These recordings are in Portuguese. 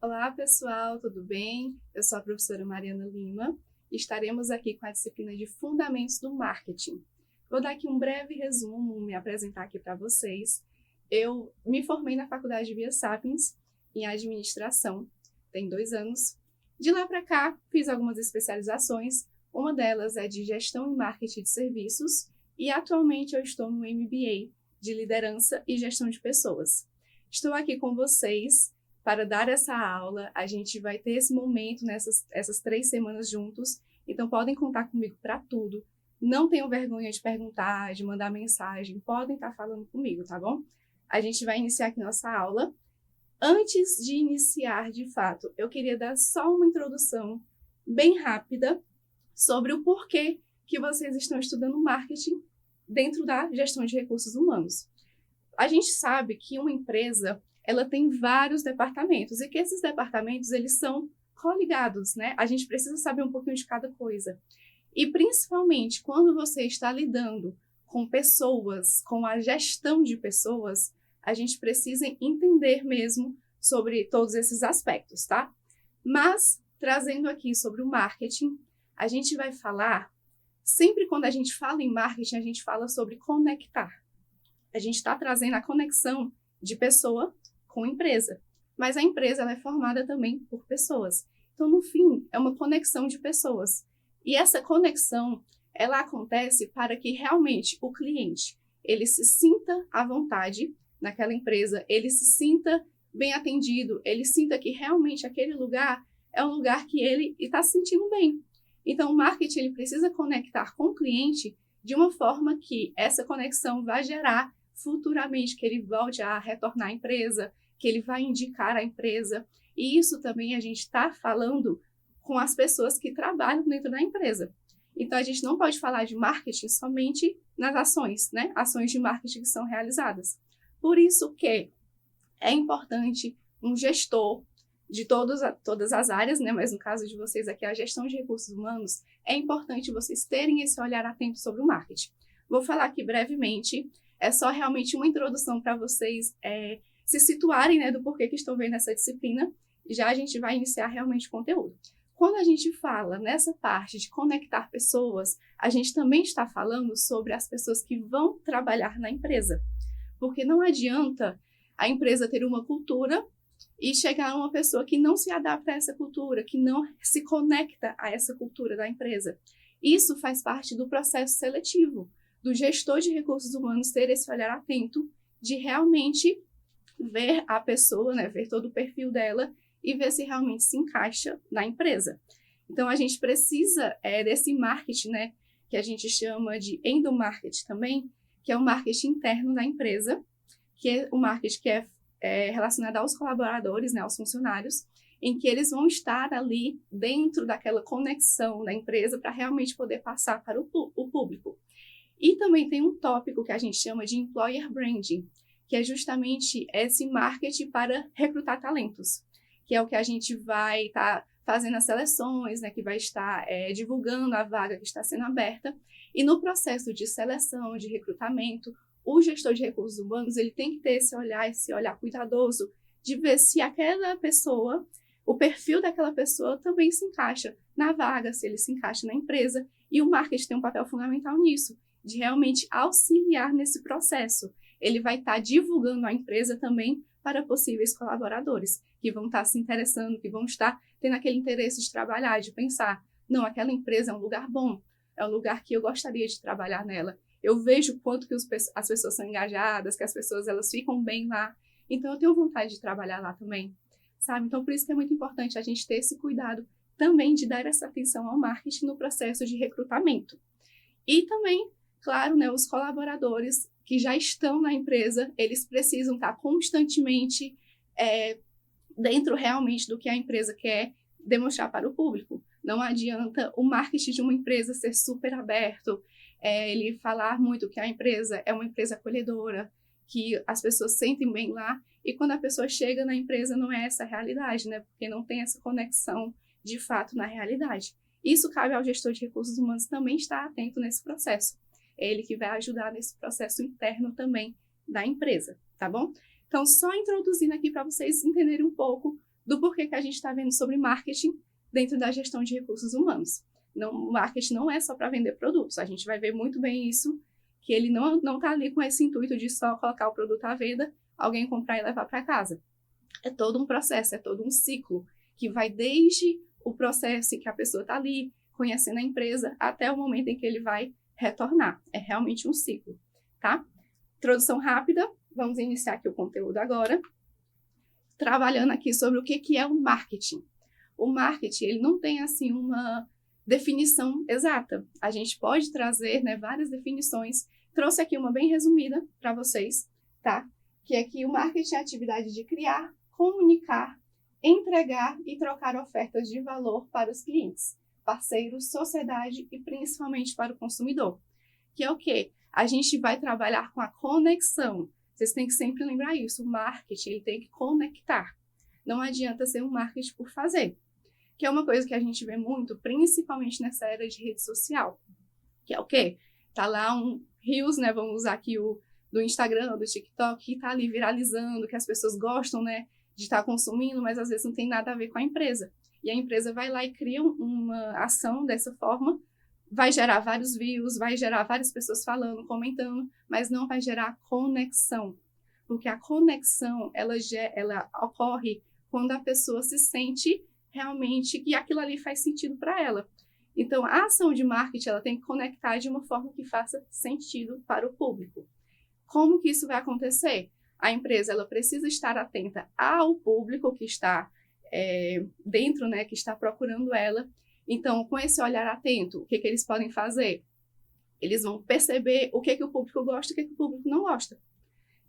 Olá, pessoal, tudo bem? Eu sou a professora Mariana Lima e estaremos aqui com a disciplina de Fundamentos do Marketing. Vou dar aqui um breve resumo, me apresentar aqui para vocês. Eu me formei na Faculdade Via Sapiens em Administração, tem 2 anos. De lá para cá, fiz algumas especializações, uma delas é de Gestão e Marketing de Serviços e atualmente eu estou no MBA de Liderança e Gestão de Pessoas. Estou aqui com vocês para dar essa aula. A gente vai ter esse momento essas 3 semanas juntos, então podem contar comigo para tudo. Não tenham vergonha de perguntar, de mandar mensagem, podem estar falando comigo, tá bom? A gente vai iniciar aqui nossa aula. Antes de iniciar, de fato, eu queria dar só uma introdução bem rápida sobre o porquê que vocês estão estudando marketing dentro da gestão de recursos humanos. A gente sabe que uma empresa ela tem vários departamentos e que esses departamentos eles são coligados, né? A gente precisa saber um pouquinho de cada coisa. E principalmente quando você está lidando com pessoas, com a gestão de pessoas, a gente precisa entender mesmo sobre todos esses aspectos, tá? Mas, trazendo aqui sobre o marketing, a gente vai falar, sempre quando a gente fala em marketing, a gente fala sobre conectar. A gente está trazendo a conexão de pessoa com empresa, mas a empresa ela é formada também por pessoas. Então, no fim, é uma conexão de pessoas. E essa conexão, ela acontece para que realmente o cliente, ele se sinta à vontade naquela empresa, ele se sinta bem atendido, ele sinta que realmente aquele lugar é um lugar que ele está se sentindo bem. Então, o marketing ele precisa conectar com o cliente de uma forma que essa conexão vai gerar futuramente que ele volte a retornar à empresa, que ele vai indicar a empresa. E isso também a gente está falando com as pessoas que trabalham dentro da empresa. Então, a gente não pode falar de marketing somente nas ações, né? Ações de marketing que são realizadas. Por isso que é importante um gestor de todas as áreas, né? Mas no caso de vocês aqui, a gestão de recursos humanos, é importante vocês terem esse olhar atento sobre o marketing. Vou falar aqui brevemente, é só realmente uma introdução para vocês se situarem, né, do porquê que estão vendo essa disciplina, e já a gente vai iniciar realmente o conteúdo. Quando a gente fala nessa parte de conectar pessoas, a gente também está falando sobre as pessoas que vão trabalhar na empresa. Porque não adianta a empresa ter uma cultura e chegar uma pessoa que não se adapta a essa cultura, que não se conecta a essa cultura da empresa. Isso faz parte do processo seletivo, do gestor de recursos humanos ter esse olhar atento de realmente ver a pessoa, né, ver todo o perfil dela e ver se realmente se encaixa na empresa. Então, a gente precisa desse marketing, né, que a gente chama de endomarketing também, que é o marketing interno da empresa, que é o marketing que é relacionado aos colaboradores, né, aos funcionários, em que eles vão estar ali dentro daquela conexão da empresa para realmente poder passar para o público. E também tem um tópico que a gente chama de employer branding, que é justamente esse marketing para recrutar talentos, que é o que a gente vai estar fazendo as seleções, né, que vai estar divulgando a vaga que está sendo aberta. E no processo de seleção, de recrutamento, o gestor de recursos humanos ele tem que ter esse olhar cuidadoso de ver se aquela pessoa, o perfil daquela pessoa também se encaixa na vaga, se ele se encaixa na empresa. E o marketing tem um papel fundamental nisso, de realmente auxiliar nesse processo. Ele vai estar divulgando a empresa também para possíveis colaboradores que vão estar se interessando, que vão estar tendo aquele interesse de trabalhar, de pensar, não, aquela empresa é um lugar bom, é um lugar que eu gostaria de trabalhar nela. Eu vejo o quanto que as pessoas são engajadas, que as pessoas elas ficam bem lá, então eu tenho vontade de trabalhar lá também, sabe? Então, por isso que é muito importante a gente ter esse cuidado também de dar essa atenção ao marketing no processo de recrutamento. E também, claro, né, os colaboradores que já estão na empresa, eles precisam estar constantemente dentro realmente do que a empresa quer demonstrar para o público. Não adianta o marketing de uma empresa ser super aberto, ele falar muito que a empresa é uma empresa acolhedora, que as pessoas sentem bem lá, e quando a pessoa chega na empresa não é essa a realidade, né? Porque não tem essa conexão de fato na realidade. Isso cabe ao gestor de recursos humanos também estar atento nesse processo. É ele que vai ajudar nesse processo interno também da empresa, tá bom? Então, só introduzindo aqui para vocês entenderem um pouco do porquê que a gente está vendo sobre marketing dentro da gestão de recursos humanos. Não, o marketing não é só para vender produtos, a gente vai ver muito bem isso, que ele não está ali com esse intuito de só colocar o produto à venda, alguém comprar e levar para casa. É todo um processo, é todo um ciclo, que vai desde o processo em que a pessoa está ali, conhecendo a empresa, até o momento em que ele vai retornar. É realmente um ciclo, tá? Introdução rápida, vamos iniciar aqui o conteúdo agora, trabalhando aqui sobre o que é o marketing. O marketing, ele não tem, assim, uma definição exata. A gente pode trazer, né, várias definições. Trouxe aqui uma bem resumida para vocês, tá? Que é que o marketing é a atividade de criar, comunicar, entregar e trocar ofertas de valor para os clientes, parceiros, sociedade e principalmente para o consumidor. Que é o quê? A gente vai trabalhar com a conexão. Vocês têm que sempre lembrar isso. O marketing, ele tem que conectar. Não adianta ser um marketing por fazer. Que é uma coisa que a gente vê muito, principalmente nessa era de rede social. Que é o quê? Tá lá um Reels, né? Vamos usar aqui o do Instagram, do TikTok, que tá ali viralizando, que as pessoas gostam, né, de estar consumindo, mas às vezes não tem nada a ver com a empresa. E a empresa vai lá e cria uma ação dessa forma, vai gerar vários views, vai gerar várias pessoas falando, comentando, mas não vai gerar conexão. Porque a conexão, ela ocorre quando a pessoa se sente realmente que aquilo ali faz sentido para ela. Então, a ação de marketing, ela tem que conectar de uma forma que faça sentido para o público. Como que isso vai acontecer? A empresa, ela precisa estar atenta ao público que está dentro, né, que está procurando ela. Então, com esse olhar atento, o que eles podem fazer? Eles vão perceber o que o público gosta e o que o público não gosta.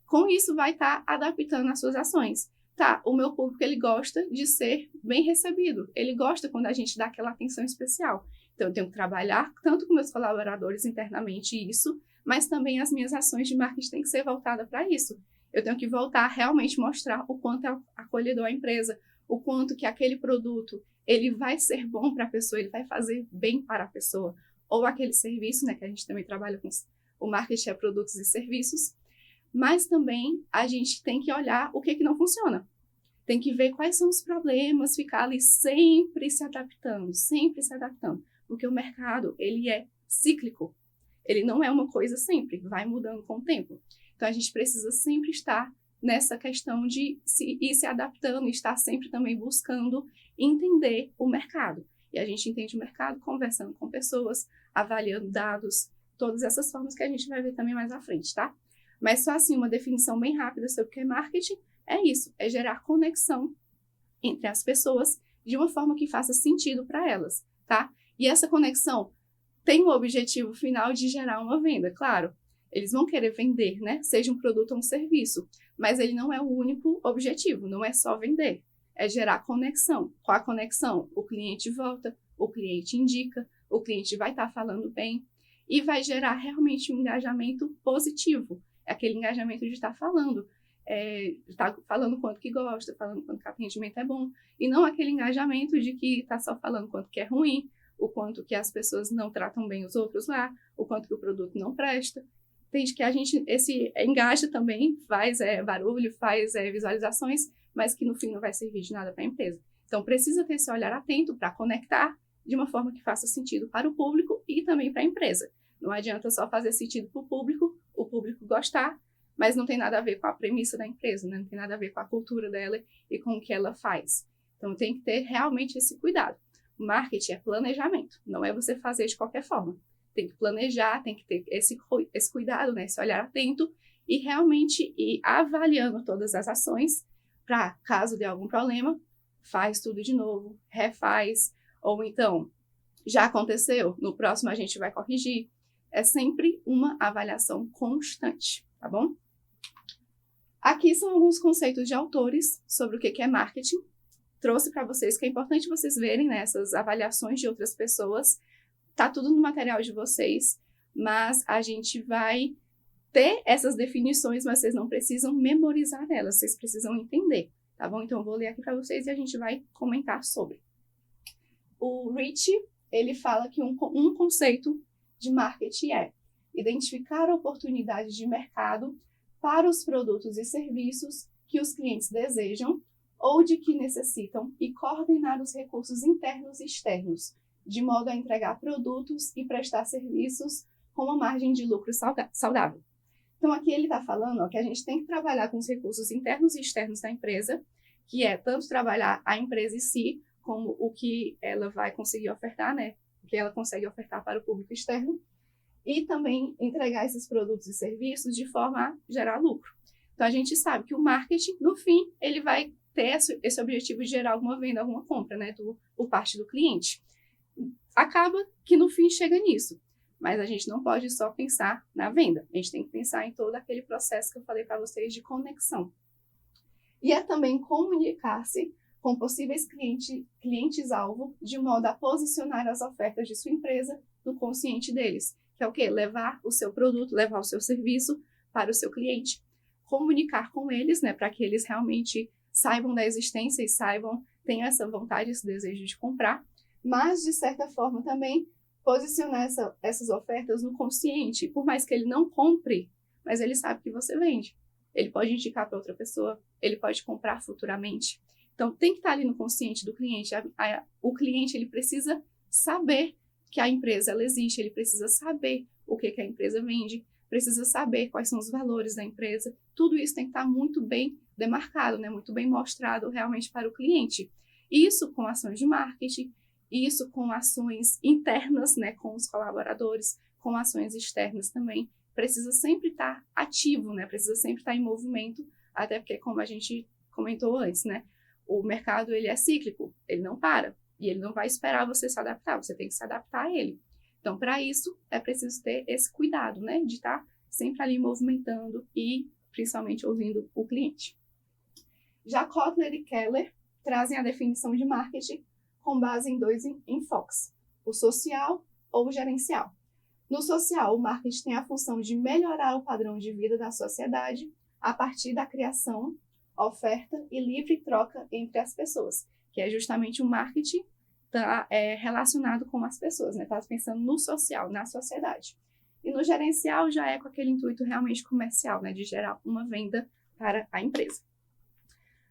Com isso, vai estar adaptando as suas ações. Tá, o meu público, ele gosta de ser bem recebido. Ele gosta quando a gente dá aquela atenção especial. Então, eu tenho que trabalhar tanto com meus colaboradores internamente isso, mas também as minhas ações de marketing têm que ser voltadas para isso. Eu tenho que voltar a realmente mostrar o quanto é acolhedor a empresa, o quanto que aquele produto, ele vai ser bom para a pessoa, ele vai fazer bem para a pessoa. Ou aquele serviço, né, que a gente também trabalha com o marketing é produtos e serviços, mas também a gente tem que olhar o que não funciona. Tem que ver quais são os problemas, ficar ali sempre se adaptando, porque o mercado, ele é cíclico. Ele não é uma coisa sempre, vai mudando com o tempo. Então, a gente precisa sempre estar nessa questão de ir se adaptando e estar sempre também buscando entender o mercado. E a gente entende o mercado conversando com pessoas, avaliando dados, todas essas formas que a gente vai ver também mais à frente, tá? Mas só assim, uma definição bem rápida sobre o que é marketing, é isso, é gerar conexão entre as pessoas de uma forma que faça sentido para elas, tá? E essa conexão tem o objetivo final de gerar uma venda, claro. Eles vão querer vender, né? Seja um produto ou um serviço, mas ele não é o único objetivo, não é só vender, é gerar conexão. Com a conexão, o cliente volta, o cliente indica, o cliente vai estar falando bem e vai gerar realmente um engajamento positivo. É aquele engajamento de estar falando, quanto que gosta, falando quanto que o atendimento é bom, e não aquele engajamento de que está só falando quanto que é ruim, o quanto que as pessoas não tratam bem os outros lá, o quanto que o produto não presta. Entende que a gente, esse engaja também, faz barulho, faz visualizações, mas que no fim não vai servir de nada para a empresa. Então, precisa ter esse olhar atento para conectar de uma forma que faça sentido para o público e também para a empresa. Não adianta só fazer sentido para o público gostar, mas não tem nada a ver com a premissa da empresa, né? Não tem nada a ver com a cultura dela e com o que ela faz. Então, tem que ter realmente esse cuidado. Marketing é planejamento, não é você fazer de qualquer forma. Tem que planejar, tem que ter esse cuidado, né? Esse olhar atento e realmente ir avaliando todas as ações para, caso dê algum problema, faz tudo de novo, refaz, ou então, já aconteceu, no próximo a gente vai corrigir. É sempre uma avaliação constante, tá bom? Aqui são alguns conceitos de autores sobre o que é marketing. Trouxe para vocês que é importante vocês verem, né, essas avaliações de outras pessoas. Tá tudo no material de vocês, mas a gente vai ter essas definições, mas vocês não precisam memorizar elas, vocês precisam entender, tá bom? Então eu vou ler aqui para vocês e a gente vai comentar sobre. O Rich, ele fala que um conceito de marketing é identificar oportunidades de mercado para os produtos e serviços que os clientes desejam ou de que necessitam e coordenar os recursos internos e externos, de modo a entregar produtos e prestar serviços com uma margem de lucro saudável. Então, aqui ele está falando que a gente tem que trabalhar com os recursos internos e externos da empresa, que é tanto trabalhar a empresa em si, como o que ela vai conseguir ofertar, né? O que ela consegue ofertar para o público externo, e também entregar esses produtos e serviços de forma a gerar lucro. Então, a gente sabe que o marketing, no fim, ele vai ter esse objetivo de gerar alguma venda, alguma compra, né, por parte do cliente. Acaba que no fim chega nisso, mas a gente não pode só pensar na venda, a gente tem que pensar em todo aquele processo que eu falei para vocês de conexão. E é também comunicar-se com possíveis clientes-alvo, de modo a posicionar as ofertas de sua empresa no consciente deles, que é o quê? Levar o seu produto, levar o seu serviço para o seu cliente. Comunicar com eles, né, para que eles realmente saibam da existência e tenham essa vontade, esse desejo de comprar, mas, de certa forma, também posicionar essas ofertas no consciente. Por mais que ele não compre, mas ele sabe que você vende. Ele pode indicar para outra pessoa, ele pode comprar futuramente. Então, tem que estar ali no consciente do cliente. O cliente, ele precisa saber que a empresa ela existe, ele precisa saber o que a empresa vende, precisa saber quais são os valores da empresa. Tudo isso tem que estar muito bem demarcado, né? Muito bem mostrado realmente para o cliente. Isso com ações de marketing, isso com ações internas, né? Com os colaboradores, com ações externas também. Precisa sempre estar ativo, né? Precisa sempre estar em movimento, até porque, como a gente comentou antes, né? O mercado, ele é cíclico, ele não para. E ele não vai esperar você se adaptar, você tem que se adaptar a ele. Então, para isso, é preciso ter esse cuidado, né? De estar sempre ali movimentando e, principalmente, ouvindo o cliente. Já Kotler e Keller trazem a definição de marketing com base em dois enfoques, o social ou o gerencial. No social, o marketing tem a função de melhorar o padrão de vida da sociedade a partir da criação, oferta e livre troca entre as pessoas, que é justamente o marketing relacionado com as pessoas, né? Está pensando no social, na sociedade. E no gerencial já é com aquele intuito realmente comercial, né? De gerar uma venda para a empresa.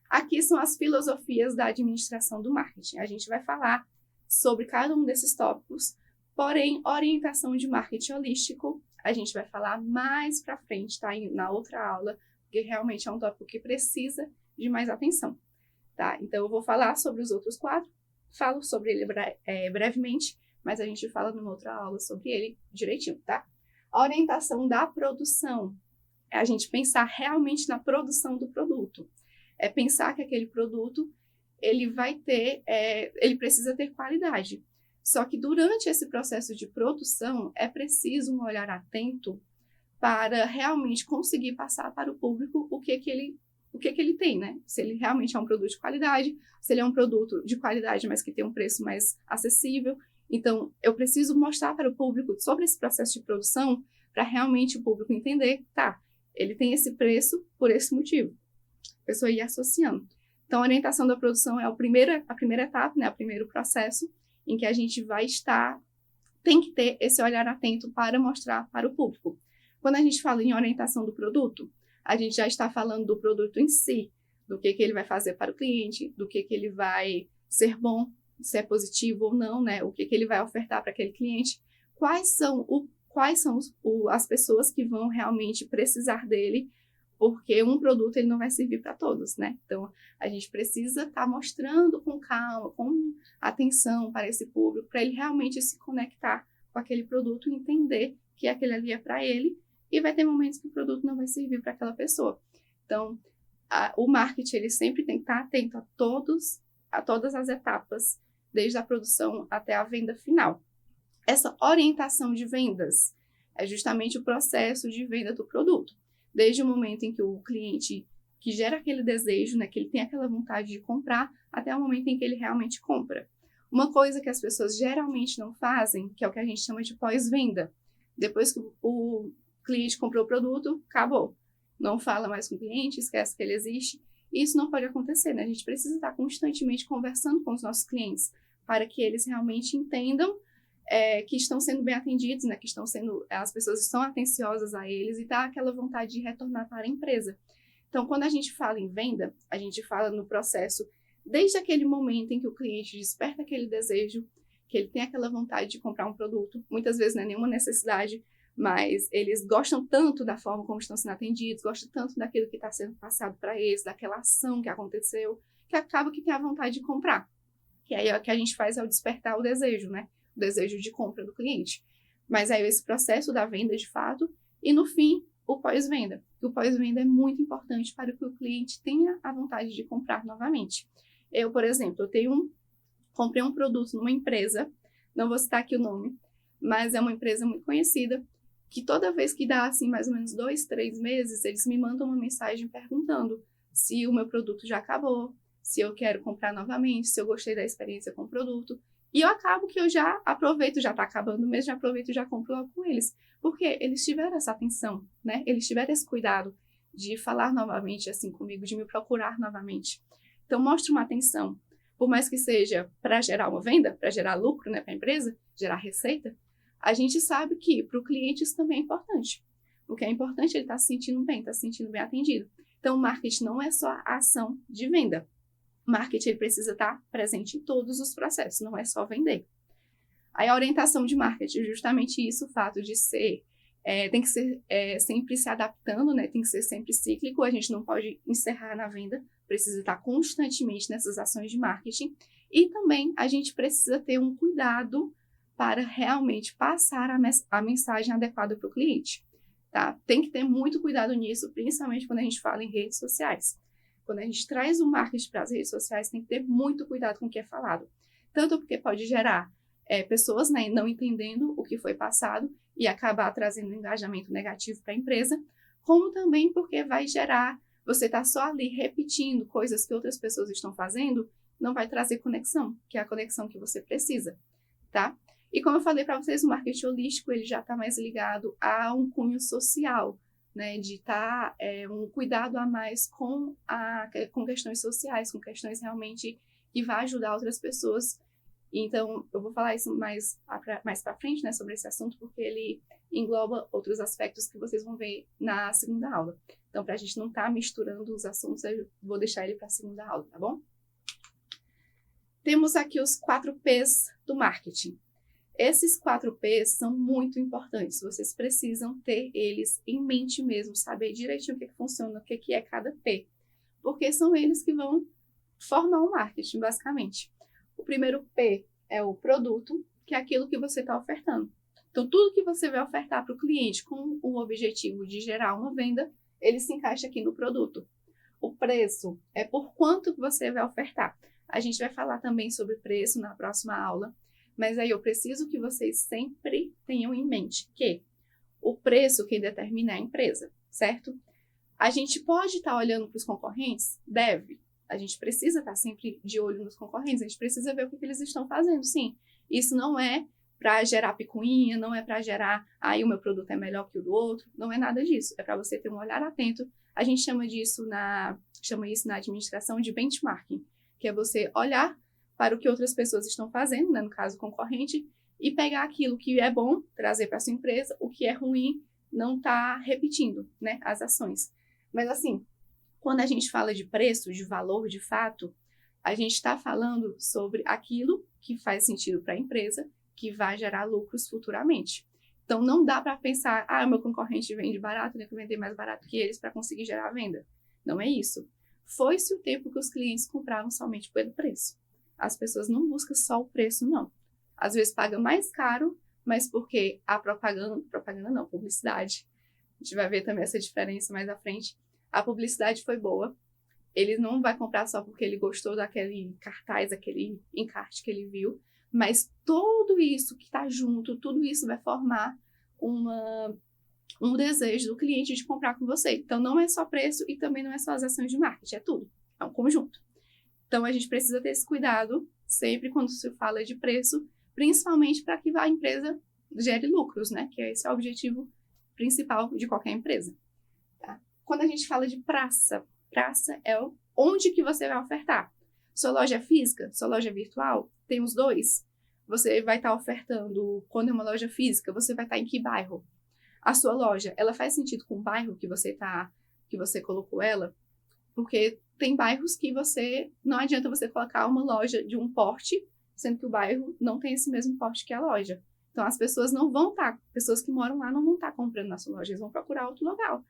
Aqui são as filosofias da administração do marketing. A gente vai falar sobre cada um desses tópicos, porém, orientação de marketing holístico, a gente vai falar mais para frente, tá? Na outra aula, porque realmente é um tópico que precisa de mais atenção, tá? Então, eu vou falar sobre os outros 4, falo sobre ele brevemente, mas a gente fala numa outra aula sobre ele direitinho, tá? A orientação da produção é a gente pensar realmente na produção do produto. É pensar que aquele produto, ele precisa ter qualidade. Só que durante esse processo de produção, é preciso um olhar atento para realmente conseguir passar para o público o que ele tem, né? Se ele realmente é um produto de qualidade, se ele é um produto de qualidade, mas que tem um preço mais acessível. Então, eu preciso mostrar para o público sobre esse processo de produção para realmente o público entender, tá, ele tem esse preço por esse motivo. A pessoa ir associando. Então, a orientação da produção é a primeira etapa, né? O primeiro processo em que a gente tem que ter esse olhar atento para mostrar para o público. Quando a gente fala em orientação do produto, a gente já está falando do produto em si, do que ele vai fazer para o cliente, do que ele vai ser bom, se é positivo ou não, né? O que ele vai ofertar para aquele cliente, quais são as pessoas que vão realmente precisar dele, porque um produto ele não vai servir para todos, né? Então, a gente precisa estar mostrando com calma, com atenção para esse público, para ele realmente se conectar com aquele produto e entender que aquele ali é para ele, e vai ter momentos que o produto não vai servir para aquela pessoa. Então, o marketing ele sempre tem que estar atento a todas as etapas, desde a produção até a venda final. Essa orientação de vendas é justamente o processo de venda do produto. Desde o momento em que o cliente que gera aquele desejo, né, que ele tem aquela vontade de comprar, até o momento em que ele realmente compra. Uma coisa que as pessoas geralmente não fazem, que é o que a gente chama de pós-venda. Depois que o cliente comprou o produto, acabou. Não fala mais com o cliente, esquece que ele existe. Isso não pode acontecer, né? A gente precisa estar constantemente conversando com os nossos clientes para que eles realmente entendam que estão sendo bem atendidos, né? As pessoas estão atenciosas a eles e dá aquela vontade de retornar para a empresa. Então, quando a gente fala em venda, a gente fala no processo desde aquele momento em que o cliente desperta aquele desejo, que ele tem aquela vontade de comprar um produto, muitas vezes não é nenhuma necessidade, mas eles gostam tanto da forma como estão sendo atendidos, gostam tanto daquilo que está sendo passado para eles, daquela ação que aconteceu, que acaba que tem a vontade de comprar. Que aí o que a gente faz é o despertar o desejo, né? O desejo de compra do cliente. Mas aí esse processo da venda de fato, e no fim, o pós-venda. O pós-venda é muito importante para que o cliente tenha a vontade de comprar novamente. Eu, por exemplo, comprei um produto numa empresa, não vou citar aqui o nome, mas é uma empresa muito conhecida, que toda vez que dá, assim, mais ou menos 2, 3 meses, eles me mandam uma mensagem perguntando se o meu produto já acabou, se eu quero comprar novamente, se eu gostei da experiência com o produto. E eu acabo que eu já aproveito, já está acabando mesmo, já aproveito e já compro logo com eles. Porque eles tiveram essa atenção, né? Eles tiveram esse cuidado de falar novamente assim comigo, de me procurar novamente. Então, mostre uma atenção. Por mais que seja para gerar uma venda, para gerar lucro, né, para a empresa, gerar receita, a gente sabe que para o cliente isso também é importante. O que é importante é ele estar se sentindo bem, estar se sentindo bem atendido. Então, o marketing não é só a ação de venda. O marketing ele precisa estar presente em todos os processos, não é só vender. Aí a orientação de marketing, justamente isso, o fato de ser, tem que ser sempre se adaptando, né? Tem que ser sempre cíclico, a gente não pode encerrar na venda, precisa estar constantemente nessas ações de marketing. E também a gente precisa ter um cuidado para realmente passar a mensagem adequada para o cliente, tá? Tem que ter muito cuidado nisso, principalmente quando a gente fala em redes sociais. Quando a gente traz o marketing para as redes sociais, tem que ter muito cuidado com o que é falado. Tanto porque pode gerar pessoas, né, não entendendo o que foi passado e acabar trazendo um engajamento negativo para a empresa, como também porque vai gerar, você está só ali repetindo coisas que outras pessoas estão fazendo, não vai trazer conexão, que é a conexão que você precisa, tá? E como eu falei para vocês, o marketing holístico ele já está mais ligado a um cunho social, né, de estar um cuidado a mais com questões sociais, com questões realmente que vai ajudar outras pessoas. Então, eu vou falar isso mais para frente, né, sobre esse assunto, porque ele engloba outros aspectos que vocês vão ver na segunda aula. Então, para a gente não estar misturando os assuntos, eu vou deixar ele para a segunda aula, tá bom? Temos aqui os 4 P's do marketing. Esses 4 P's são muito importantes, vocês precisam ter eles em mente mesmo, saber direitinho o que funciona, o que é cada P, porque são eles que vão formar o marketing, basicamente. O primeiro P é o produto, que é aquilo que você está ofertando. Então, tudo que você vai ofertar para o cliente com o objetivo de gerar uma venda, ele se encaixa aqui no produto. O preço é por quanto que você vai ofertar. A gente vai falar também sobre preço na próxima aula, mas aí eu preciso que vocês sempre tenham em mente que o preço quem determina é a empresa, certo? A gente pode estar olhando para os concorrentes? Deve. A gente precisa estar sempre de olho nos concorrentes, a gente precisa ver o que eles estão fazendo, sim. Isso não é para gerar picuinha, não é para gerar, o meu produto é melhor que o do outro, não é nada disso. É para você ter um olhar atento. A gente chama isso na administração de benchmarking, que é você olhar para o que outras pessoas estão fazendo, né, no caso concorrente, e pegar aquilo que é bom, trazer para a sua empresa, o que é ruim, não está repetindo, né, as ações. Mas assim, quando a gente fala de preço, de valor de fato, a gente está falando sobre aquilo que faz sentido para a empresa, que vai gerar lucros futuramente. Então, não dá para pensar, o meu concorrente vende barato, eu tenho que vender mais barato que eles para conseguir gerar venda. Não é isso. Foi-se o tempo que os clientes compravam somente pelo preço. As pessoas não buscam só o preço, não. Às vezes pagam mais caro, mas porque a publicidade. A gente vai ver também essa diferença mais à frente. A publicidade foi boa. Ele não vai comprar só porque ele gostou daquele cartaz, aquele encarte que ele viu, mas tudo isso que está junto, tudo isso vai formar um desejo do cliente de comprar com você. Então, não é só preço e também não é só as ações de marketing, é tudo. É um conjunto. Então, a gente precisa ter esse cuidado sempre quando se fala de preço, principalmente para que a empresa gere lucros, né? Que esse é o objetivo principal de qualquer empresa. Tá? Quando a gente fala de praça é onde que você vai ofertar. Sua loja é física? Sua loja é virtual? Tem os dois? Você vai estar ofertando, quando é uma loja física, você vai estar em que bairro? A sua loja, ela faz sentido com o bairro que você está que você colocou ela, porque tem bairros que não adianta você colocar uma loja de um porte, sendo que o bairro não tem esse mesmo porte que a loja. Então, as pessoas não vão pessoas que moram lá não vão estar comprando na sua loja, eles vão procurar outro local,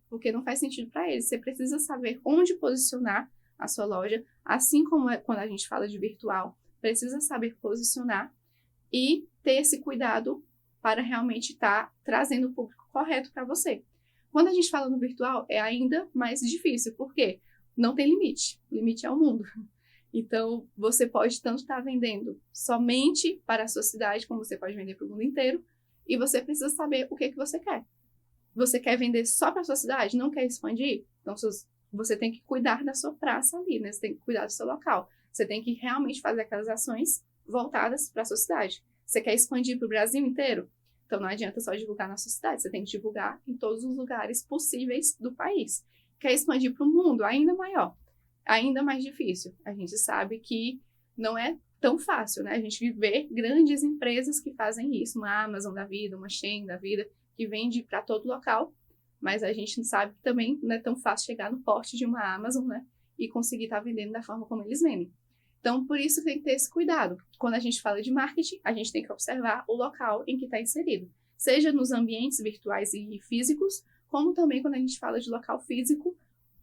porque não faz sentido para eles. Você precisa saber onde posicionar a sua loja, assim como quando a gente fala de virtual, precisa saber posicionar e ter esse cuidado para realmente estar trazendo o público correto para você. Quando a gente fala no virtual, é ainda mais difícil, porque não tem limite. O limite é o mundo. Então, você pode tanto estar vendendo somente para a sua cidade, como você pode vender para o mundo inteiro, e você precisa saber o que você quer. Você quer vender só para a sua cidade? Não quer expandir? Então, você tem que cuidar da sua praça ali, né? Você tem que cuidar do seu local. Você tem que realmente fazer aquelas ações voltadas para a sua cidade. Você quer expandir para o Brasil inteiro? Então, não adianta só divulgar na sua cidade. Você tem que divulgar em todos os lugares possíveis do país. Quer expandir para o mundo? Ainda maior. Ainda mais difícil. A gente sabe que não é tão fácil, né? A gente vê grandes empresas que fazem isso. Uma Amazon da vida, uma Shein da vida, que vende para todo local. Mas a gente sabe que também não é tão fácil chegar no porte de uma Amazon, né? E conseguir estar vendendo da forma como eles vendem. Então, por isso tem que ter esse cuidado. Quando a gente fala de marketing, a gente tem que observar o local em que está inserido. Seja nos ambientes virtuais e físicos, como também quando a gente fala de local físico,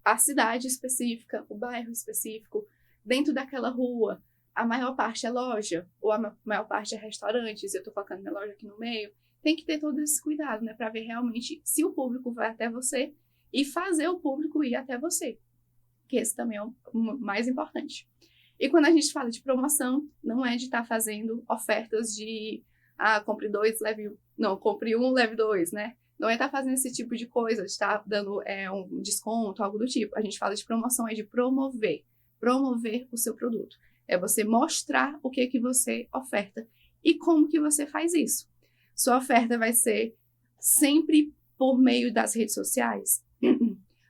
a cidade específica, o bairro específico, dentro daquela rua, a maior parte é loja, ou a maior parte é restaurantes, eu estou colocando minha loja aqui no meio. Tem que ter todo esse cuidado, né, para ver realmente se o público vai até você e fazer o público ir até você, que esse também é o mais importante. E quando a gente fala de promoção, não é de estar fazendo ofertas de compre 2, leve 1. Não, compre 1, leve 2, né? Não é estar fazendo esse tipo de coisa, de estar dando um desconto, algo do tipo. A gente fala de promoção, é de promover o seu produto. É você mostrar o que você oferta e como que você faz isso. Sua oferta vai ser sempre por meio das redes sociais.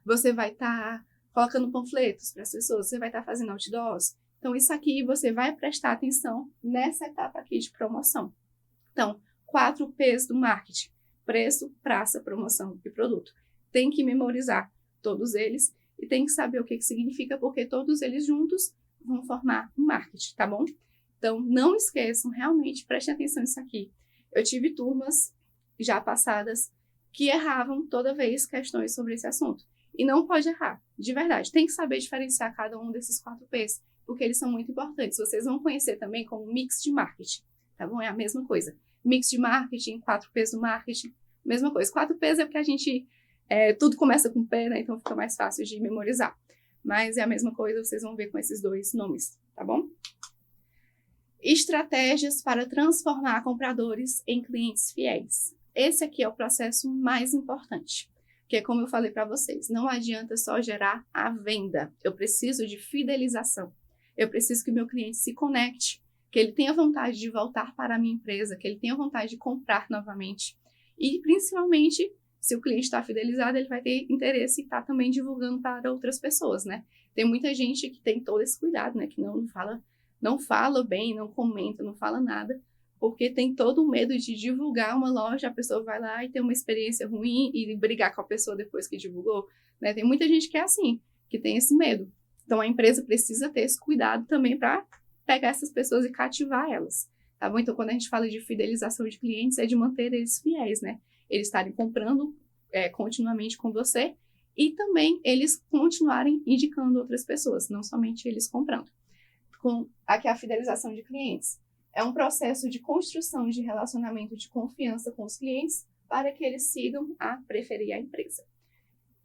Você vai estar colocando panfletos para as pessoas, você vai estar fazendo outdoors. Então, isso aqui você vai prestar atenção nessa etapa aqui de promoção. Então, 4 P's do marketing: preço, praça, promoção e produto. Tem que memorizar todos eles e tem que saber o que significa, porque todos eles juntos vão formar um marketing, tá bom? Então, não esqueçam, realmente, prestem atenção nisso aqui. Eu tive turmas já passadas que erravam toda vez questões sobre esse assunto. E não pode errar, de verdade. Tem que saber diferenciar cada um desses 4 P's, porque eles são muito importantes. Vocês vão conhecer também como mix de marketing, tá bom? É a mesma coisa. Mix de marketing, 4 P's do marketing, mesma coisa. 4 P's é porque a gente, tudo começa com P, né? Então fica mais fácil de memorizar. Mas é a mesma coisa, vocês vão ver com esses 2 nomes, tá bom? Estratégias para transformar compradores em clientes fiéis. Esse aqui é o processo mais importante. Porque, como eu falei para vocês, não adianta só gerar a venda. Eu preciso de fidelização. Eu preciso que o meu cliente se conecte, que ele tenha vontade de voltar para a minha empresa, que ele tenha vontade de comprar novamente. E, principalmente, se o cliente está fidelizado, ele vai ter interesse em estar também divulgando para outras pessoas, né? Tem muita gente que tem todo esse cuidado, né? Que não fala bem, não comenta, não fala nada, porque tem todo o medo de divulgar uma loja, a pessoa vai lá e tem uma experiência ruim e brigar com a pessoa depois que divulgou, né? Tem muita gente que é assim, que tem esse medo. Então, a empresa precisa ter esse cuidado também para pegar essas pessoas e cativar elas, tá bom? Então, quando a gente fala de fidelização de clientes, é de manter eles fiéis, né? Eles estarem comprando continuamente com você e também eles continuarem indicando outras pessoas, não somente eles comprando. Aqui a fidelização de clientes. É um processo de construção de relacionamento de confiança com os clientes para que eles sigam a preferir a empresa.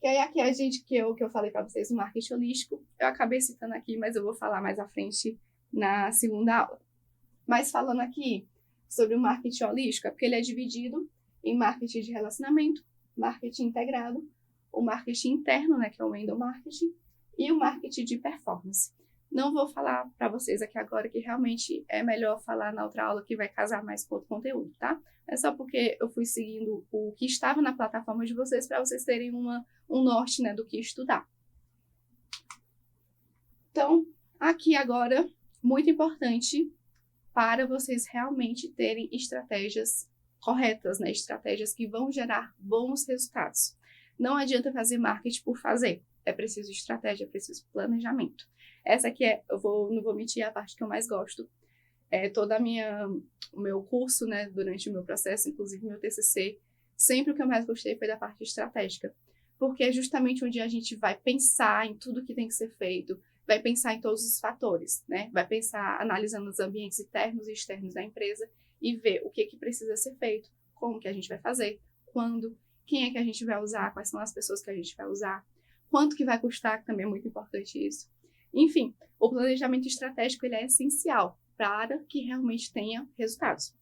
Que aí aqui a gente, que eu falei para vocês, o marketing holístico, eu acabei citando aqui, mas eu vou falar mais à frente na segunda aula. Mas falando aqui sobre o marketing holístico, é porque ele é dividido em marketing de relacionamento, marketing integrado, o marketing interno, né, que é o endomarketing, e o marketing de performance. Não vou falar para vocês aqui agora, que realmente é melhor falar na outra aula, que vai casar mais com outro conteúdo, tá? É só porque eu fui seguindo o que estava na plataforma de vocês, para vocês terem um norte, né, do que estudar. Então, aqui agora, muito importante para vocês realmente terem estratégias corretas, né? Estratégias que vão gerar bons resultados. Não adianta fazer marketing por fazer. É preciso estratégia, é preciso planejamento. Essa aqui não vou mentir, a parte que eu mais gosto. O meu curso, né, durante o meu processo, inclusive meu TCC, sempre o que eu mais gostei foi da parte estratégica. Porque é justamente onde a gente vai pensar em tudo que tem que ser feito, vai pensar em todos os fatores, né? Vai pensar analisando os ambientes internos e externos da empresa e ver o que precisa ser feito, como que a gente vai fazer, quando, quem é que a gente vai usar, quais são as pessoas que a gente vai usar, quanto que vai custar, que também é muito importante isso. Enfim, o planejamento estratégico ele é essencial para que realmente tenha resultados.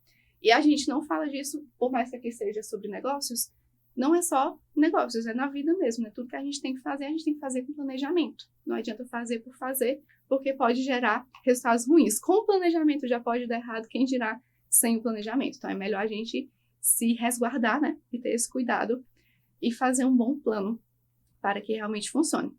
E a gente não fala disso, por mais que aqui seja sobre negócios, não é só negócios, é na vida mesmo, né? Tudo que a gente tem que fazer, a gente tem que fazer com planejamento. Não adianta fazer por fazer, porque pode gerar resultados ruins. Com o planejamento já pode dar errado, quem dirá sem o planejamento. Então é melhor a gente se resguardar, né? E ter esse cuidado e fazer um bom plano para que realmente funcione.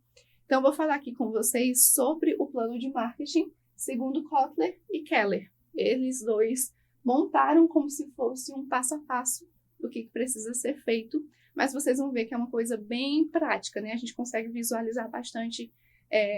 Então eu vou falar aqui com vocês sobre o plano de marketing segundo Kotler e Keller. Eles dois montaram como se fosse um passo a passo do que precisa ser feito, mas vocês vão ver que é uma coisa bem prática, né? A gente consegue visualizar bastante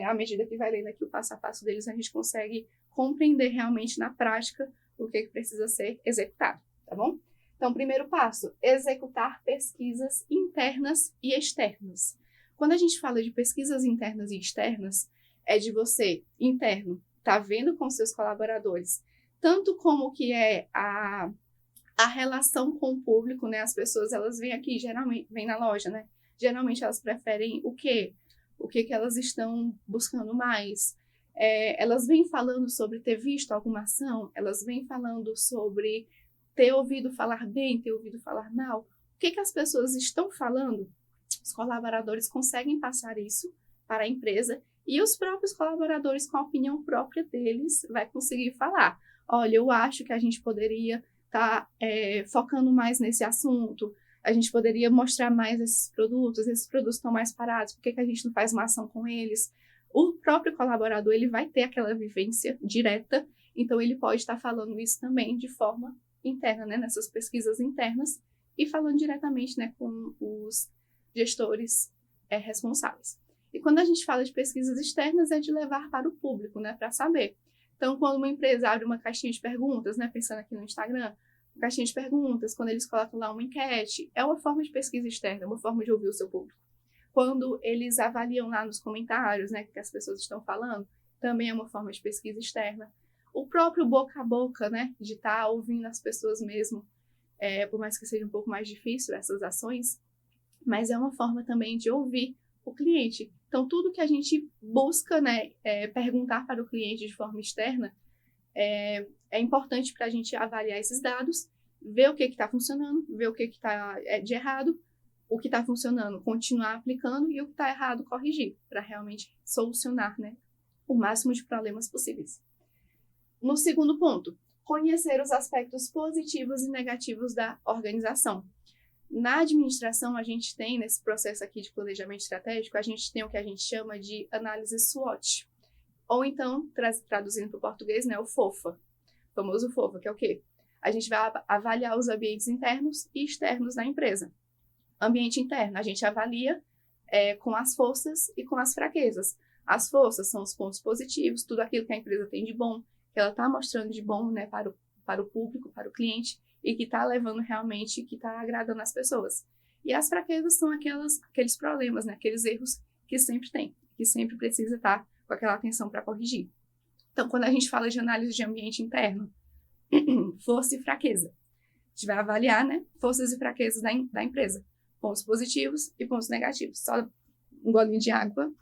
à medida que vai lendo aqui o passo a passo deles, a gente consegue compreender realmente na prática o que precisa ser executado, tá bom? Então, primeiro passo, executar pesquisas internas e externas. Quando a gente fala de pesquisas internas e externas, é de você, interno, tá vendo com seus colaboradores, tanto como que é a relação com o público, né? As pessoas, elas vêm aqui, geralmente, vêm na loja, né? Geralmente elas preferem o quê? O que elas estão buscando mais? Elas vêm falando sobre ter visto alguma ação, elas vêm falando sobre ter ouvido falar bem, ter ouvido falar mal. O que as pessoas estão falando? Os colaboradores conseguem passar isso para a empresa e os próprios colaboradores, com a opinião própria deles, vai conseguir falar. Olha, eu acho que a gente poderia estar focando mais nesse assunto, a gente poderia mostrar mais esses produtos estão mais parados, por que a gente não faz uma ação com eles? O próprio colaborador, ele vai ter aquela vivência direta, então ele pode estar falando isso também de forma interna, né, nessas pesquisas internas, e falando diretamente, né, com os gestores responsáveis. E quando a gente fala de pesquisas externas, é de levar para o público, né, para saber. Então, quando uma empresa abre uma caixinha de perguntas, né, pensando aqui no Instagram, caixinha de perguntas, quando eles colocam lá uma enquete, é uma forma de pesquisa externa, é uma forma de ouvir o seu público. Quando eles avaliam lá nos comentários, né, o que as pessoas estão falando, também é uma forma de pesquisa externa. O próprio boca a boca, né, de estar ouvindo as pessoas mesmo, por mais que seja um pouco mais difícil essas ações, mas é uma forma também de ouvir o cliente. Então, tudo que a gente busca, né, perguntar para o cliente de forma externa, é importante para a gente avaliar esses dados, ver o que está funcionando, ver o que está de errado, o que está funcionando, continuar aplicando, e o que está errado, corrigir, para realmente solucionar, né, o máximo de problemas possíveis. No segundo ponto, conhecer os aspectos positivos e negativos da organização. Na administração, a gente tem, nesse processo aqui de planejamento estratégico, a gente tem o que a gente chama de análise SWOT. Ou então, traduzindo para o português, né, o FOFA. O famoso FOFA, que é o quê? A gente vai avaliar os ambientes internos e externos da empresa. Ambiente interno, a gente avalia com as forças e com as fraquezas. As forças são os pontos positivos, tudo aquilo que a empresa tem de bom, que ela está mostrando de bom, né, para o público, para o cliente, e que está levando realmente, que está agradando as pessoas. E as fraquezas são aqueles problemas, né, aqueles erros que sempre tem, que sempre precisa estar com aquela atenção para corrigir. Então, quando a gente fala de análise de ambiente interno, força e fraqueza, a gente vai avaliar, né, forças e fraquezas da empresa, pontos positivos e pontos negativos. Só um golinho de água.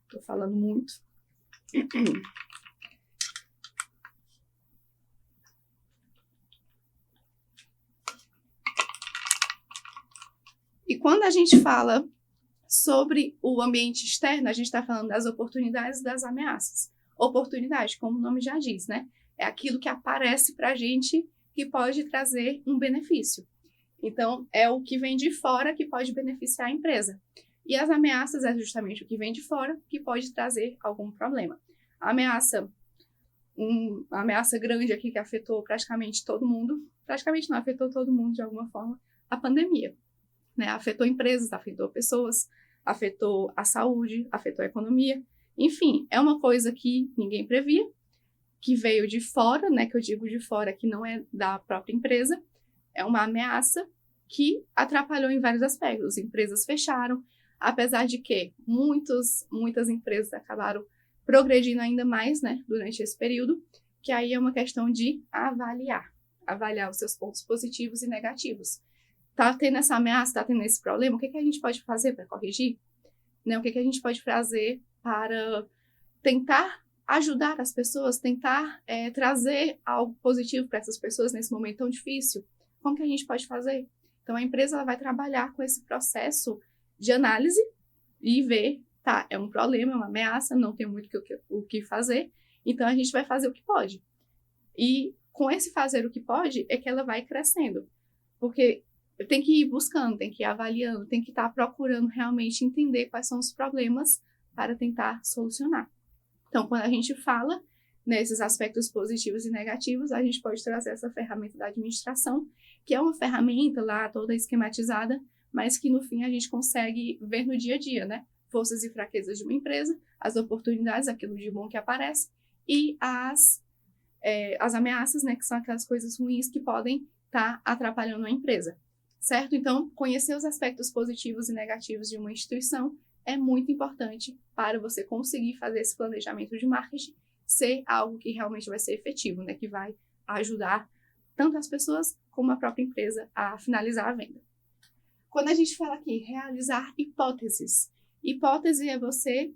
Estou falando muito. E quando a gente fala sobre o ambiente externo, a gente está falando das oportunidades e das ameaças. Oportunidade, como o nome já diz, né? É aquilo que aparece para a gente que pode trazer um benefício. Então, é o que vem de fora que pode beneficiar a empresa. E as ameaças é justamente o que vem de fora que pode trazer algum problema. A ameaça, uma ameaça grande aqui que afetou praticamente todo mundo, praticamente não, afetou todo mundo de alguma forma, a pandemia. né? Afetou empresas, afetou pessoas, afetou a saúde, afetou a economia. Enfim, é uma coisa que ninguém previa, que veio de fora, né? Que eu digo de fora, que não é da própria empresa. É uma ameaça que atrapalhou em vários aspectos. Empresas fecharam, apesar de que muitas empresas acabaram progredindo ainda mais, né, durante esse período, que aí é uma questão de avaliar os seus pontos positivos e negativos. Tá tendo essa ameaça, tá tendo esse problema, o que a gente pode fazer para corrigir? Né? O que a gente pode fazer para tentar ajudar as pessoas, tentar trazer algo positivo para essas pessoas nesse momento tão difícil? Como que a gente pode fazer? Então, a empresa ela vai trabalhar com esse processo de análise e ver, tá, é um problema, é uma ameaça, não tem muito o que fazer, então a gente vai fazer o que pode. E com esse fazer o que pode, é que ela vai crescendo. Porque tem que ir buscando, tem que ir avaliando, tem que estar procurando realmente entender quais são os problemas para tentar solucionar. Então, quando a gente fala nesses aspectos positivos e negativos, a gente pode trazer essa ferramenta da administração, que é uma ferramenta lá toda esquematizada, mas que no fim a gente consegue ver no dia a dia, né? Forças e fraquezas de uma empresa, as oportunidades, aquilo de bom que aparece, e as ameaças, né? Que são aquelas coisas ruins que podem estar atrapalhando a empresa, certo? Então, conhecer os aspectos positivos e negativos de uma instituição é muito importante para você conseguir fazer esse planejamento de marketing ser algo que realmente vai ser efetivo, né? Que vai ajudar tanto as pessoas como a própria empresa a finalizar a venda. Quando a gente fala aqui, realizar hipóteses. Hipótese é você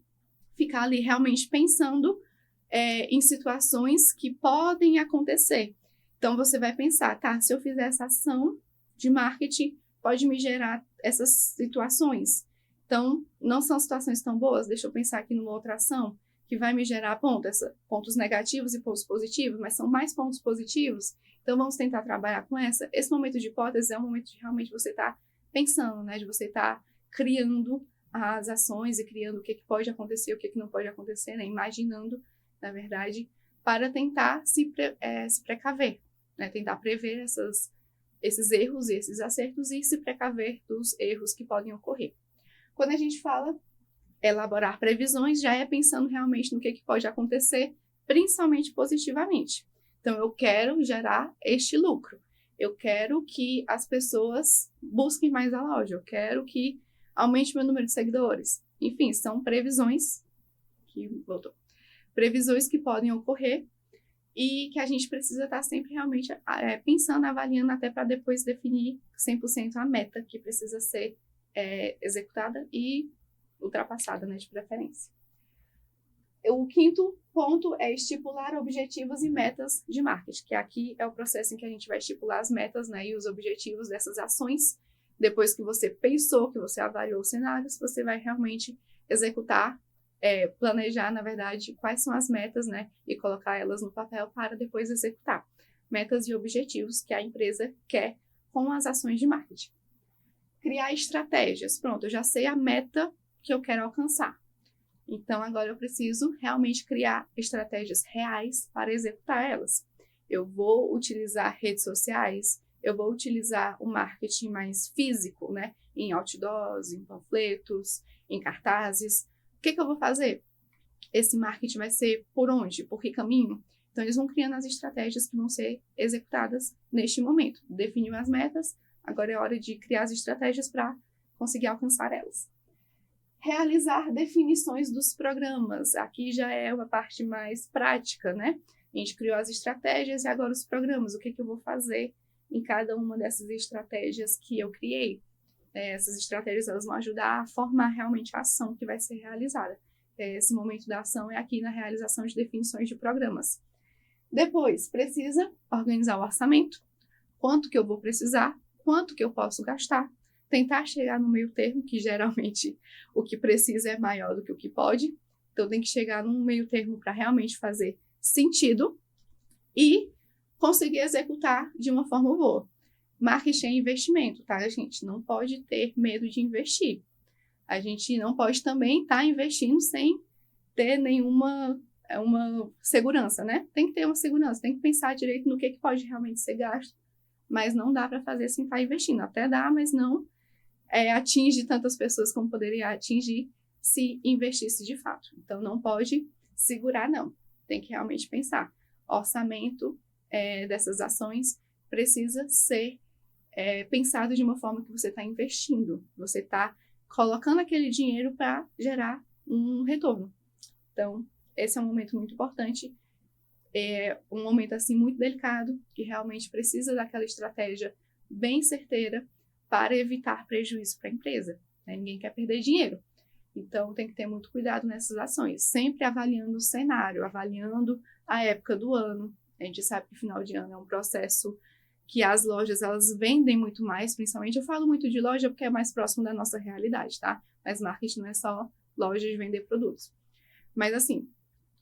ficar ali realmente pensando em situações que podem acontecer. Então, você vai pensar, tá, se eu fizer essa ação de marketing, pode me gerar essas situações. Então, não são situações tão boas, deixa eu pensar aqui numa outra ação que vai me gerar pontos negativos e pontos positivos, mas são mais pontos positivos, então vamos tentar trabalhar com essa. Esse momento de hipótese é um momento de realmente você estar pensando, né, de você estar criando as ações e criando o que pode acontecer, o que não pode acontecer, né, imaginando, na verdade, para tentar se precaver, né, tentar prever esses erros e esses acertos e se precaver dos erros que podem ocorrer. Quando a gente fala elaborar previsões, já é pensando realmente no que pode acontecer, principalmente positivamente. Então, eu quero gerar este lucro. Eu quero que as pessoas busquem mais a loja. Eu quero que aumente meu número de seguidores. Enfim, são previsões que podem ocorrer e que a gente precisa estar sempre realmente pensando, avaliando, até para depois definir 100% a meta que precisa ser executada e ultrapassada, né, de preferência. O quinto ponto é estipular objetivos e metas de marketing, que aqui é o processo em que a gente vai estipular as metas, né, e os objetivos dessas ações. Depois que você pensou, que você avaliou os cenários, você vai realmente executar, planejar, na verdade, quais são as metas, né, e colocar elas no papel para depois executar. Metas e objetivos que a empresa quer com as ações de marketing. Criar estratégias. Pronto, eu já sei a meta que eu quero alcançar. Então, agora eu preciso realmente criar estratégias reais para executar elas. Eu vou utilizar redes sociais, eu vou utilizar o marketing mais físico, né? Em outdoors, em panfletos, em cartazes. O que eu vou fazer? Esse marketing vai ser por onde? Por que caminho? Então, eles vão criando as estratégias que vão ser executadas neste momento. Definiu as metas, agora é hora de criar as estratégias para conseguir alcançar elas. Realizar definições dos programas. Aqui já é uma parte mais prática, né? A gente criou as estratégias e agora os programas. O que eu vou fazer em cada uma dessas estratégias que eu criei? Essas estratégias elas vão ajudar a formar realmente a ação que vai ser realizada. Esse momento da ação é aqui na realização de definições de programas. Depois, precisa organizar o orçamento. Quanto que eu vou precisar? Quanto que eu posso gastar? Tentar chegar no meio termo, que geralmente o que precisa é maior do que o que pode. Então, tem que chegar num meio termo para realmente fazer sentido e conseguir executar de uma forma boa. Marketing é investimento, tá, gente? Não pode ter medo de investir. A gente não pode também estar investindo sem ter nenhuma uma segurança, né? Tem que ter uma segurança, tem que pensar direito no que pode realmente ser gasto, mas não dá para fazer sem estar investindo. Até dá, mas não atinge tantas pessoas como poderia atingir se investisse de fato. Então, não pode segurar, não. Tem que realmente pensar. Orçamento dessas ações precisa ser pensado de uma forma que você está investindo. Você está colocando aquele dinheiro para gerar um retorno. Então, esse é um momento muito importante. É um momento, assim, muito delicado, que realmente precisa daquela estratégia bem certeira para evitar prejuízo para a empresa. Ninguém quer perder dinheiro. Então, tem que ter muito cuidado nessas ações, sempre avaliando o cenário, avaliando a época do ano. A gente sabe que final de ano é um processo que as lojas, elas vendem muito mais, principalmente. Eu falo muito de loja porque é mais próximo da nossa realidade, tá? Mas marketing não é só loja de vender produtos. Mas, assim,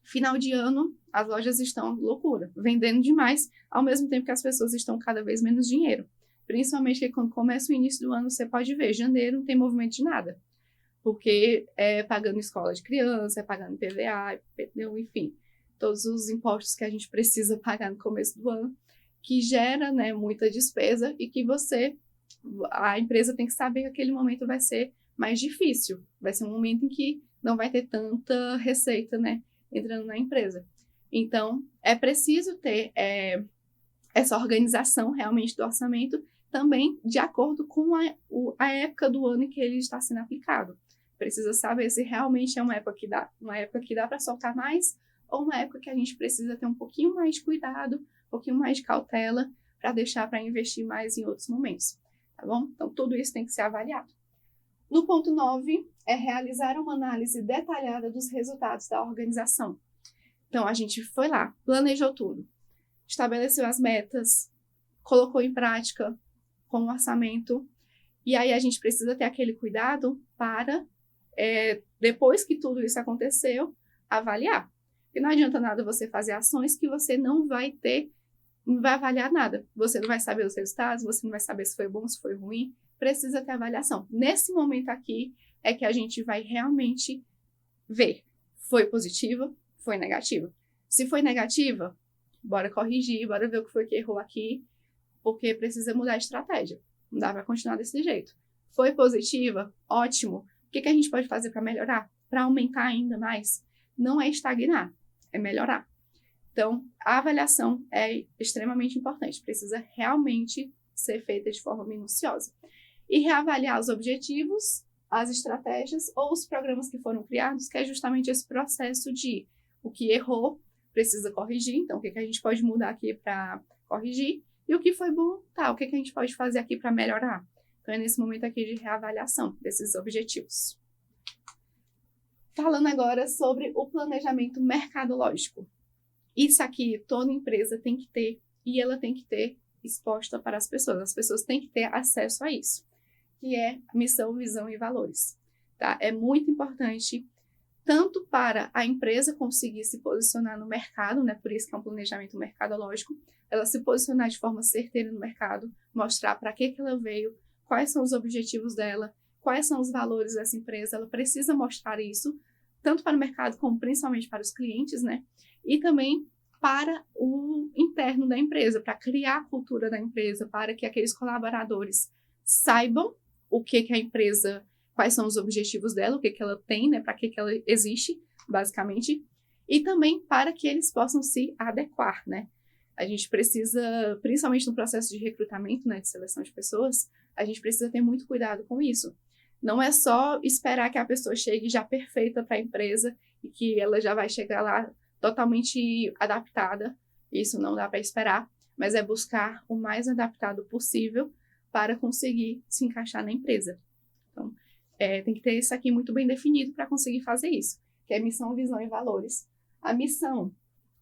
final de ano, as lojas estão loucura, vendendo demais, ao mesmo tempo que as pessoas estão cada vez menos dinheiro. Principalmente que quando começa o início do ano, você pode ver, janeiro não tem movimento de nada. Porque é pagando escola de criança, é pagando PVA, IPTU, enfim, todos os impostos que a gente precisa pagar no começo do ano, que gera, né, muita despesa e que a empresa tem que saber que aquele momento vai ser mais difícil, vai ser um momento em que não vai ter tanta receita, né, entrando na empresa. Então, é preciso ter essa organização realmente do orçamento também de acordo com a época do ano em que ele está sendo aplicado. Precisa saber se realmente é uma época que dá para soltar mais, ou uma época que a gente precisa ter um pouquinho mais de cuidado, um pouquinho mais de cautela, para deixar para investir mais em outros momentos, tá bom? Então, tudo isso tem que ser avaliado. No ponto 9, é realizar uma análise detalhada dos resultados da organização. Então, a gente foi lá, planejou tudo, estabeleceu as metas, colocou em prática com o orçamento, e aí a gente precisa ter aquele cuidado para, depois que tudo isso aconteceu, avaliar. Porque não adianta nada você fazer ações que você não vai avaliar nada. Você não vai saber os resultados, você não vai saber se foi bom, se foi ruim. Precisa ter avaliação. Nesse momento aqui é que a gente vai realmente ver. Foi positiva? Foi negativa? Se foi negativa, bora corrigir, bora ver o que foi que errou aqui, porque precisa mudar a estratégia. Não dá para continuar desse jeito. Foi positiva? Ótimo. O que a gente pode fazer para melhorar? Para aumentar ainda mais? Não é estagnar, é melhorar. Então, a avaliação é extremamente importante. Precisa realmente ser feita de forma minuciosa. E reavaliar os objetivos, as estratégias ou os programas que foram criados, que é justamente esse processo de o que errou, precisa corrigir. Então, o que a gente pode mudar aqui para corrigir? E o que foi bom, tá, o que a gente pode fazer aqui para melhorar? Então, é nesse momento aqui de reavaliação desses objetivos. Falando agora sobre o planejamento mercadológico. Isso aqui toda empresa tem que ter e ela tem que ter exposta para as pessoas. As pessoas têm que ter acesso a isso, que é missão, visão e valores. Tá? É muito importante tanto para a empresa conseguir se posicionar no mercado, né? Por isso que é um planejamento mercadológico, ela se posicionar de forma certeira no mercado, mostrar para que ela veio, quais são os objetivos dela, quais são os valores dessa empresa, ela precisa mostrar isso, tanto para o mercado como principalmente para os clientes, né? E também para o interno da empresa, para criar a cultura da empresa, para que aqueles colaboradores saibam o que a empresa, quais são os objetivos dela, o que ela tem, né? Para que ela existe, basicamente, e também para que eles possam se adequar, né? A gente precisa, principalmente no processo de recrutamento, né, de seleção de pessoas, a gente precisa ter muito cuidado com isso. Não é só esperar que a pessoa chegue já perfeita para a empresa e que ela já vai chegar lá totalmente adaptada. Isso não dá para esperar, mas é buscar o mais adaptado possível para conseguir se encaixar na empresa. Então, tem que ter isso aqui muito bem definido para conseguir fazer isso, que é missão, visão e valores. A missão,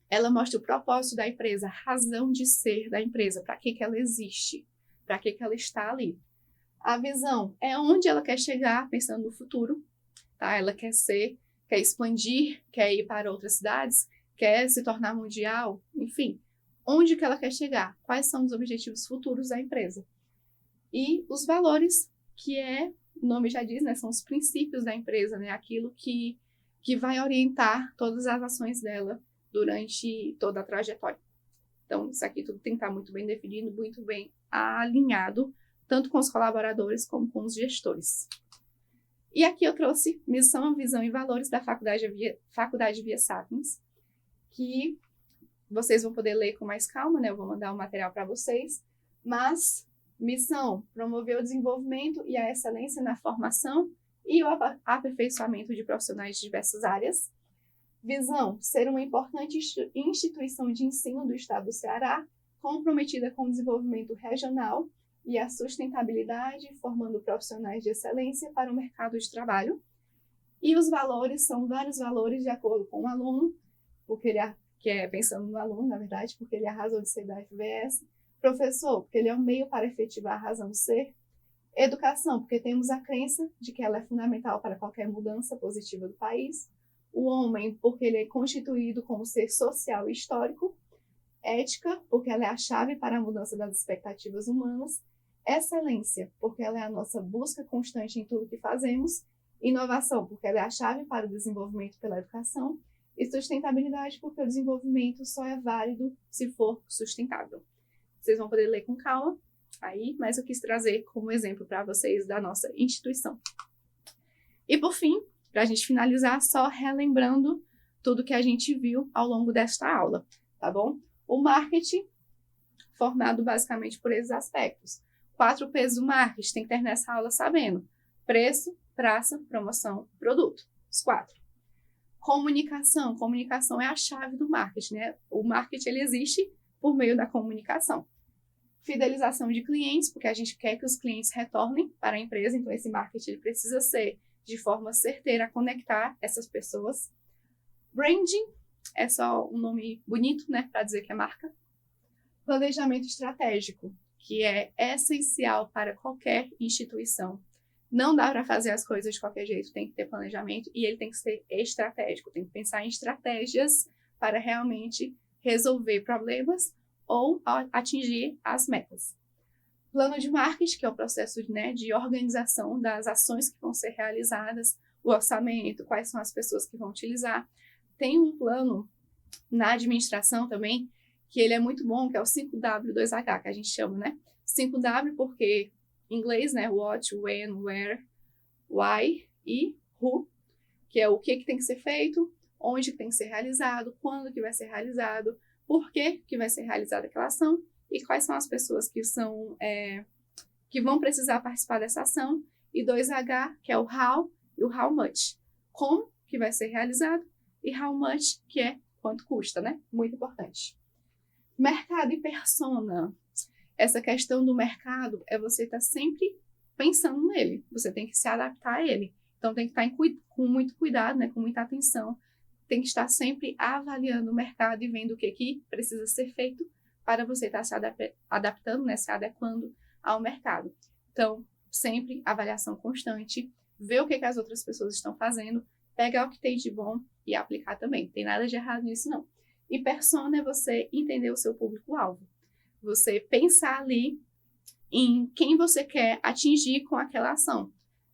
ela mostra o propósito da empresa, a razão de ser da empresa, para que ela existe, para que ela está ali. A visão é onde ela quer chegar, pensando no futuro, tá? Ela quer expandir, quer ir para outras cidades, quer se tornar mundial, enfim. Onde que ela quer chegar? Quais são os objetivos futuros da empresa? E os valores, que o nome já diz, né? São os princípios da empresa, né? Aquilo que vai orientar todas as ações dela durante toda a trajetória. Então, isso aqui tudo tem que estar muito bem definido, muito bem alinhado tanto com os colaboradores como com os gestores. E aqui eu trouxe missão, visão e valores da Faculdade Via Sapiens, que vocês vão poder ler com mais calma, né? Eu vou mandar o material para vocês. Mas, missão, promover o desenvolvimento e a excelência na formação e o aperfeiçoamento de profissionais de diversas áreas. Visão, ser uma importante instituição de ensino do Estado do Ceará, comprometida com o desenvolvimento regional e a sustentabilidade, formando profissionais de excelência para o mercado de trabalho. E os valores são vários valores de acordo com o aluno, porque ele que é pensando no aluno, na verdade, porque ele é a razão de ser da FVS. Professor, porque ele é um meio para efetivar a razão de ser. Educação, porque temos a crença de que ela é fundamental para qualquer mudança positiva do país. O homem, porque ele é constituído como ser social e histórico. Ética, porque ela é a chave para a mudança das expectativas humanas. Excelência, porque ela é a nossa busca constante em tudo que fazemos. Inovação, porque ela é a chave para o desenvolvimento pela educação. E sustentabilidade, porque o desenvolvimento só é válido se for sustentável. Vocês vão poder ler com calma aí, mas eu quis trazer como exemplo para vocês da nossa instituição. E por fim, para a gente finalizar, só relembrando tudo que a gente viu ao longo desta aula, tá bom? O marketing, formado basicamente por esses aspectos. 4 P's do marketing, tem que ter nessa aula sabendo. Preço, praça, promoção, produto. Os 4. Comunicação. Comunicação é a chave do marketing, né? O marketing, ele existe por meio da comunicação. Fidelização de clientes, porque a gente quer que os clientes retornem para a empresa, então esse marketing ele precisa ser de forma certeira, conectar essas pessoas. Branding é só um nome bonito, né, para dizer que é marca. Planejamento estratégico, que é essencial para qualquer instituição. Não dá para fazer as coisas de qualquer jeito, tem que ter planejamento e ele tem que ser estratégico, tem que pensar em estratégias para realmente resolver problemas ou atingir as metas. Plano de marketing, que é o processo, né, de organização das ações que vão ser realizadas, o orçamento, quais são as pessoas que vão utilizar. Tem um plano na administração também, que ele é muito bom, que é o 5W2H, que a gente chama, né? 5W porque em inglês, né, what, when, where, why e who, que é o que tem que ser feito, onde que tem que ser realizado, quando que vai ser realizado, por que vai ser realizada aquela ação e quais são as pessoas que vão precisar participar dessa ação. E 2H, que é o how e o how much. Como que vai ser realizado e how much, que é quanto custa, né? Muito importante. Mercado e persona. Essa questão do mercado é você estar sempre pensando nele. Você tem que se adaptar a ele. Então, tem que estar com muito cuidado, né? Com muita atenção. Tem que estar sempre avaliando o mercado e vendo o que precisa ser feito para você estar se adaptando, né? Se adequando ao mercado. Então, sempre avaliação constante, ver o que as outras pessoas estão fazendo, pegar o que tem de bom e aplicar também. Não tem nada de errado nisso, não. E persona é você entender o seu público-alvo. Você pensar ali em quem você quer atingir com aquela ação.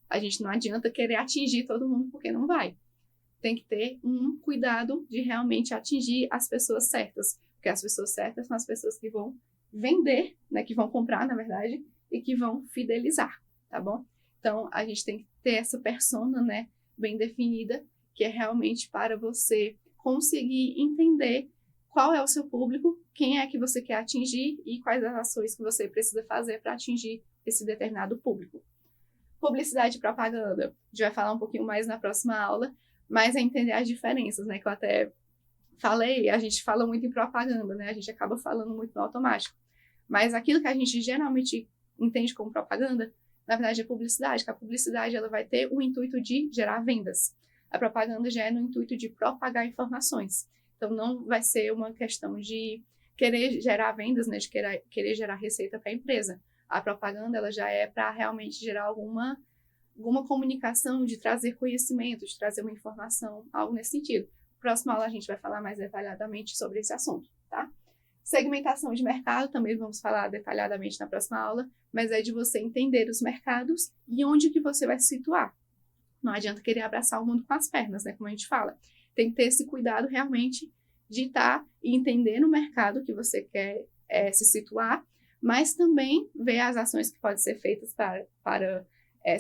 A gente não adianta querer atingir todo mundo porque não vai. Tem que ter um cuidado de realmente atingir as pessoas certas. Porque as pessoas certas são as pessoas que vão vender, né, que vão comprar, na verdade, e que vão fidelizar, tá bom? Então, a gente tem que ter essa persona, né, bem definida, que é realmente para você conseguir entender qual é o seu público, quem é que você quer atingir e quais as ações que você precisa fazer para atingir esse determinado público. Publicidade e propaganda, a gente vai falar um pouquinho mais na próxima aula, mas é entender as diferenças, né, que eu até falei, a gente fala muito em propaganda, né, a gente acaba falando muito no automático, mas aquilo que a gente geralmente entende como propaganda, na verdade é publicidade, que a publicidade ela vai ter o intuito de gerar vendas, a propaganda já é no intuito de propagar informações. Então, não vai ser uma questão de querer gerar vendas, né, de querer gerar receita para a empresa. A propaganda ela já é para realmente gerar alguma comunicação, de trazer conhecimento, de trazer uma informação, algo nesse sentido. Próxima aula a gente vai falar mais detalhadamente sobre esse assunto, tá? Segmentação de mercado, também vamos falar detalhadamente na próxima aula, mas é de você entender os mercados e onde que você vai se situar. Não adianta querer abraçar o mundo com as pernas, né, como a gente fala. Tem que ter esse cuidado realmente de estar e entender no mercado que você quer se situar, mas também ver as ações que podem ser feitas para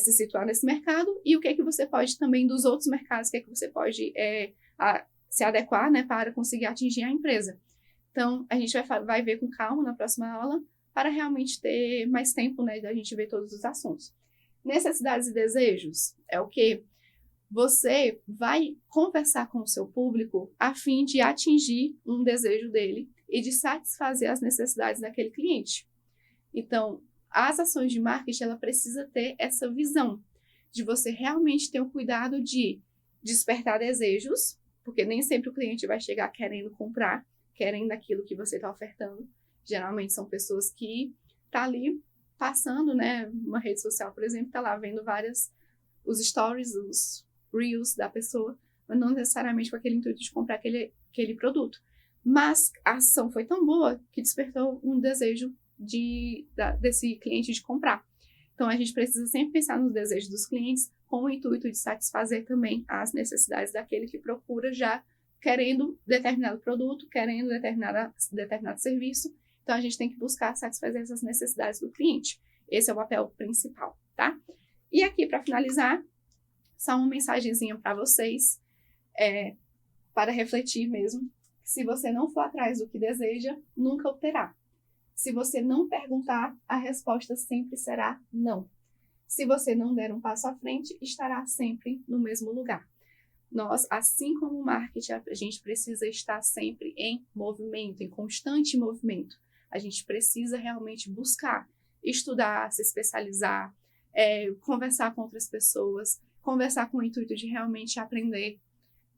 se situar nesse mercado e o que é que você pode também dos outros mercados, o que é que você pode se adequar, né, para conseguir atingir a empresa. Então, a gente vai ver com calma na próxima aula para realmente ter mais tempo, né, da gente ver todos os assuntos. Necessidades e desejos é o que você vai conversar com o seu público a fim de atingir um desejo dele e de satisfazer as necessidades daquele cliente. Então, as ações de marketing, ela precisa ter essa visão de você realmente ter o cuidado de despertar desejos, porque nem sempre o cliente vai chegar querendo comprar, querendo aquilo que você está ofertando. Geralmente são pessoas que estão ali passando, né, uma rede social, por exemplo, está lá vendo os stories, os reels da pessoa, mas não necessariamente com aquele intuito de comprar aquele produto. Mas a ação foi tão boa que despertou um desejo desse cliente de comprar. Então, a gente precisa sempre pensar nos desejos dos clientes com o intuito de satisfazer também as necessidades daquele que procura já querendo determinado produto, querendo determinado serviço. Então, a gente tem que buscar satisfazer essas necessidades do cliente. Esse é o papel principal, tá? E aqui, para finalizar, só uma mensagenzinha para vocês, para refletir mesmo. Se você não for atrás do que deseja, nunca o terá. Se você não perguntar, a resposta sempre será não. Se você não der um passo à frente, estará sempre no mesmo lugar. Nós, assim como o marketing, a gente precisa estar sempre em movimento, em constante movimento. A gente precisa realmente buscar, estudar, se especializar, conversar com outras pessoas, conversar com o intuito de realmente aprender.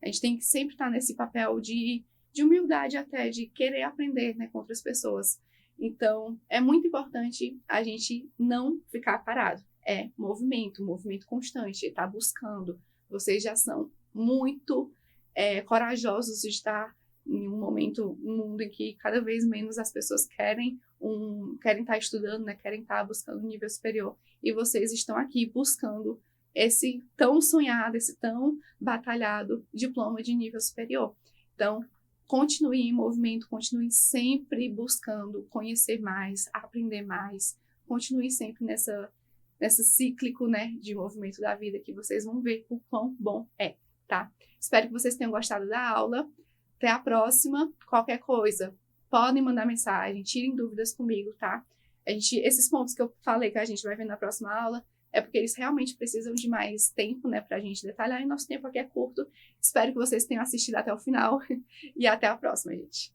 A gente tem que sempre estar nesse papel de humildade até, de querer aprender, né, com outras pessoas. Então, é muito importante a gente não ficar parado. É movimento constante, estar buscando. Vocês já são muito corajosos de estar em um mundo em que cada vez menos as pessoas querem estar estudando, né, querem estar buscando um nível superior. E vocês estão aqui buscando esse tão sonhado, esse tão batalhado diploma de nível superior. Então, continue em movimento, continue sempre buscando conhecer mais, aprender mais, continue sempre nesse cíclico, né, de movimento da vida, que vocês vão ver o quão bom é, tá? Espero que vocês tenham gostado da aula. Até a próxima. Qualquer coisa, podem mandar mensagem, tirem dúvidas comigo, tá? Esses pontos que eu falei que a gente vai ver na próxima aula, é porque eles realmente precisam de mais tempo, né, pra gente detalhar, e nosso tempo aqui é curto. Espero que vocês tenham assistido até o final, e até a próxima, gente.